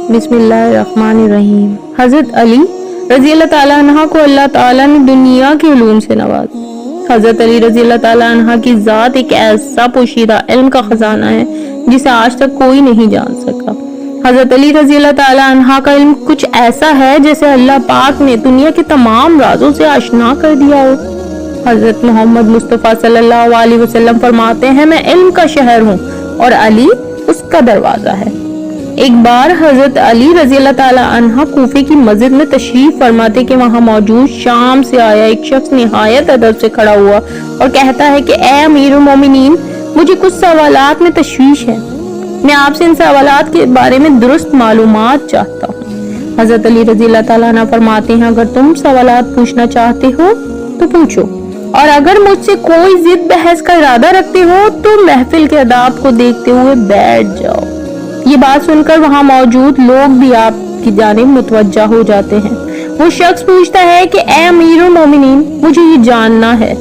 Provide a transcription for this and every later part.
بسم اللہ الرحمن الرحیم۔ حضرت علی رضی اللہ تعالیٰ عنہ کو اللہ تعالیٰ نے دنیا کے علوم سے نوازا۔ حضرت علی رضی اللہ تعالیٰ عنہ کی ذات ایک ایسا پوشیدہ علم کا خزانہ ہے جسے آج تک کوئی نہیں جان سکا۔ حضرت علی رضی اللہ تعالیٰ عنہ کا علم کچھ ایسا ہے جیسے اللہ پاک نے دنیا کے تمام رازوں سے آشنا کر دیا ہو۔ حضرت محمد مصطفیٰ صلی اللہ علیہ وسلم فرماتے ہیں میں علم کا شہر ہوں اور علی اس کا دروازہ ہے۔ ایک بار حضرت علی رضی اللہ تعالیٰ عنہ کوفے کی مسجد میں تشریف فرماتے کہ وہاں موجود شام سے آیا ایک شخص نہایت ادب سے کھڑا ہوا اور کہتا ہے کہ اے امیر المومنین، مجھے کچھ سوالات میں تشویش ہے، میں آپ سے ان سوالات کے بارے میں درست معلومات چاہتا ہوں۔ حضرت علی رضی اللہ تعالیٰ عنہ فرماتے ہیں اگر تم سوالات پوچھنا چاہتے ہو تو پوچھو، اور اگر مجھ سے کوئی ضد بحث کا ارادہ رکھتے ہو تو محفل کے آداب کو دیکھتے ہوئے بیٹھ جاؤ۔ یہ بات سن کر وہاں موجود لوگ بھی آپ کی جانب متوجہ ہو جاتے ہیں۔ وہ شخص پوچھتا ہے کہ اے امیر المومنین، مجھے یہ جاننا ہے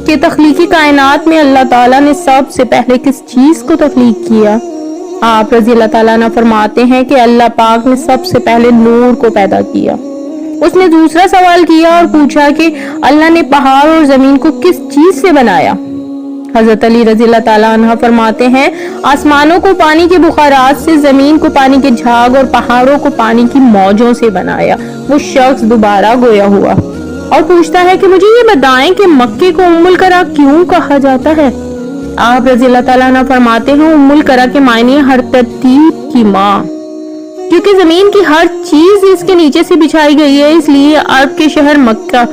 کہ تخلیقی کائنات میں اللہ تعالیٰ نے سب سے پہلے کس چیز کو تخلیق کیا؟ آپ رضی اللہ تعالیٰ عنہ فرماتے ہیں کہ اللہ پاک نے سب سے پہلے نور کو پیدا کیا۔ اس نے دوسرا سوال کیا اور پوچھا کہ اللہ نے پہاڑ اور زمین کو کس چیز سے بنایا؟ حضرت علی رضی اللہ تعالیٰ عنہ فرماتے ہیں آسمانوں کو پانی کے بخارات سے، زمین کو پانی کے جھاگ اور پہاڑوں کو پانی کی موجوں سے بنایا۔ وہ شخص دوبارہ گویا ہوا اور پوچھتا ہے کہ مجھے یہ بتائیں کہ مکے کو ام القرا کیوں کہا جاتا ہے؟ آپ رضی اللہ تعالیٰ عنہ فرماتے ہیں ام القرا کے معنی ہر ترتیب کی ماں، کیونکہ زمین کی ہر چیز اس کے نیچے سے بچھائی گئی ہے، اس لیے عرب کے شہر مکہ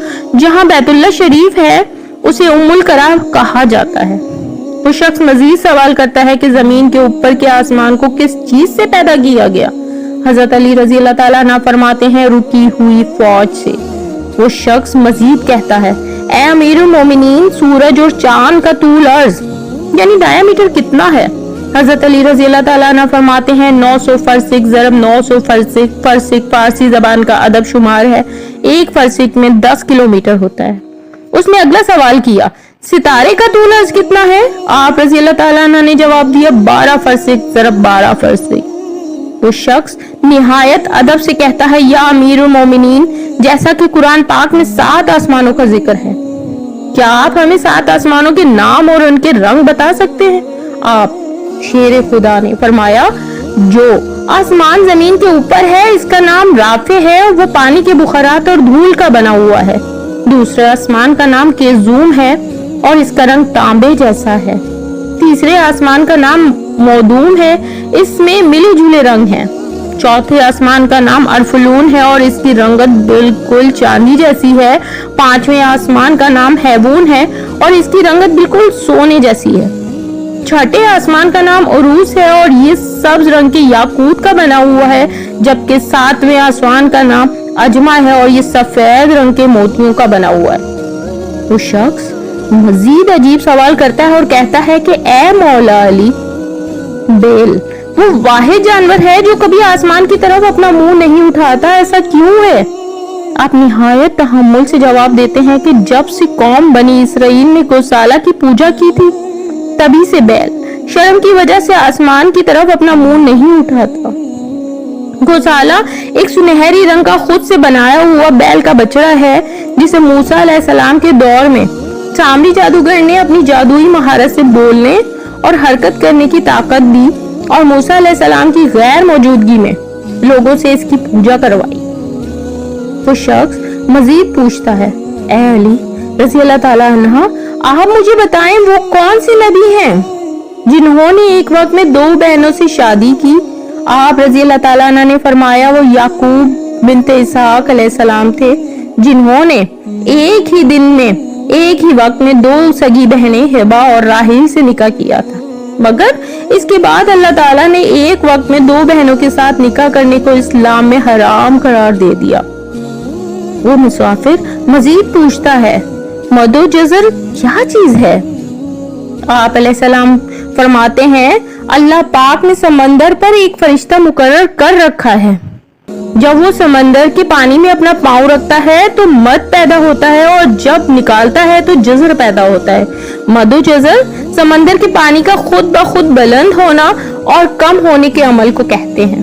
جہاں بیت اللہ شریف ہے اسے ام القرا کہا جاتا ہے۔ وہ شخص مزید سوال کرتا ہے کہ زمین کے اوپر کے آسمان کو کس چیز سے پیدا کیا گیا؟ حضرت علی رضی اللہ تعالیٰ عنہ فرماتے ہیں رکی ہوئی فوج سے۔ وہ شخص مزید کہتا ہے اے امیر المومنین، سورج اور چاند کا طول عرض یعنی ڈایا میٹر کتنا ہے؟ حضرت علی رضی اللہ تعالیٰ عنہ فرماتے ہیں 900 فرسخ ضرب 900 فرسخ۔ فرسخ فارسی زبان کا ادب شمار ہے، ایک فرسخ میں 10 کلومیٹر ہوتا ہے۔ اس نے اگلا سوال کیا ستارے کا طول عرض کتنا ہے؟ آپ رضی اللہ تعالیٰ عنہ نے جواب دیا 12 فرسخ ضرب 12 فرسخ۔ وہ شخص نہایت ادب سے کہتا ہے یا امیر المومنین، جیسا کہ قرآن پاک میں 7 آسمانوں کا ذکر ہے، کیا آپ ہمیں 7 آسمانوں کے نام اور ان کے رنگ بتا سکتے ہیں؟ آپ شیر خدا نے فرمایا جو آسمان زمین کے اوپر ہے اس کا نام رافع ہے اور وہ پانی کے بخارات اور دھول کا بنا ہوا ہے۔ دوسرے آسمان کا نام کیزوم ہے اور اس کا رنگ تانبے جیسا ہے۔ تیسرے آسمان کا نام مودوم ہے، اس میں ملے جلے رنگ ہیں۔ چوتھے آسمان کا نام ارفلون ہے اور اس کی رنگت بالکل چاندی جیسی ہے۔ پانچویں آسمان کا نام ہیبون ہے اور اس کی رنگت بالکل سونے جیسی ہے۔ چھٹے آسمان کا نام عروس ہے اور یہ سبز رنگ کے یاقوت کا بنا ہوا ہے، جبکہ 7ویں آسمان کا نام اجمع ہے اور یہ سفید رنگ کے موتیوں کا بنا ہوا ہے۔ وہ شخص مزید عجیب سوال کرتا ہے اور کہتا ہے کہ اے مولا علی، بیل وہ واحد جانور ہے جو کبھی آسمان کی طرف اپنا منہ نہیں اٹھاتا، ایسا کیوں ہے؟ آپ نہایت تحمل سے جواب دیتے ہیں کہ جب سے قوم بنی اسرائیل نے گوسالہ کی پوجا کی تھی تبھی سے بیل شرم کی وجہ سے آسمان کی طرف اپنا منہ نہیں اٹھاتا۔ گوسالہ ایک سنہری رنگ کا خود سے بنایا ہوا بیل کا بچڑا ہے جسے موسیٰ علیہ السلام کے دور میں سامری جادوگر نے اپنی جادوئی مہارت سے بولنے اور حرکت کرنے کی طاقت دی اور موسیٰ علیہ السلام کی غیر موجودگی میں لوگوں سے اس کی پوجا کروائی۔ وہ شخص مزید پوچھتا ہے اے علی رضی اللہ تعالیٰ عنہ، آپ مجھے بتائیں وہ کون سی نبی ہیں جنہوں نے ایک وقت میں 2 بہنوں سے شادی کی؟ آپ رضی اللہ تعالیٰ عنہ نے فرمایا وہ یعقوب بنت اسحاق علیہ السلام تھے جنہوں نے ایک ہی دن میں ایک ہی وقت میں 2 سگی بہنیں ہبا اور راحیل سے نکاح کیا تھا، مگر اس کے بعد اللہ تعالیٰ نے ایک وقت میں 2 بہنوں کے ساتھ نکاح کرنے کو اسلام میں حرام قرار دے دیا۔ وہ مسافر مزید پوچھتا ہے مد و جزر کیا چیز ہے؟ آپ علیہ السلام فرماتے ہیں اللہ پاک نے سمندر پر ایک فرشتہ مقرر کر رکھا ہے، جب وہ سمندر کے پانی میں اپنا پاؤں رکھتا ہے تو مد پیدا ہوتا ہے اور جب نکالتا ہے تو جزر پیدا ہوتا ہے۔ مد و جزر سمندر کے پانی کا خود بخود بلند ہونا اور کم ہونے کے عمل کو کہتے ہیں۔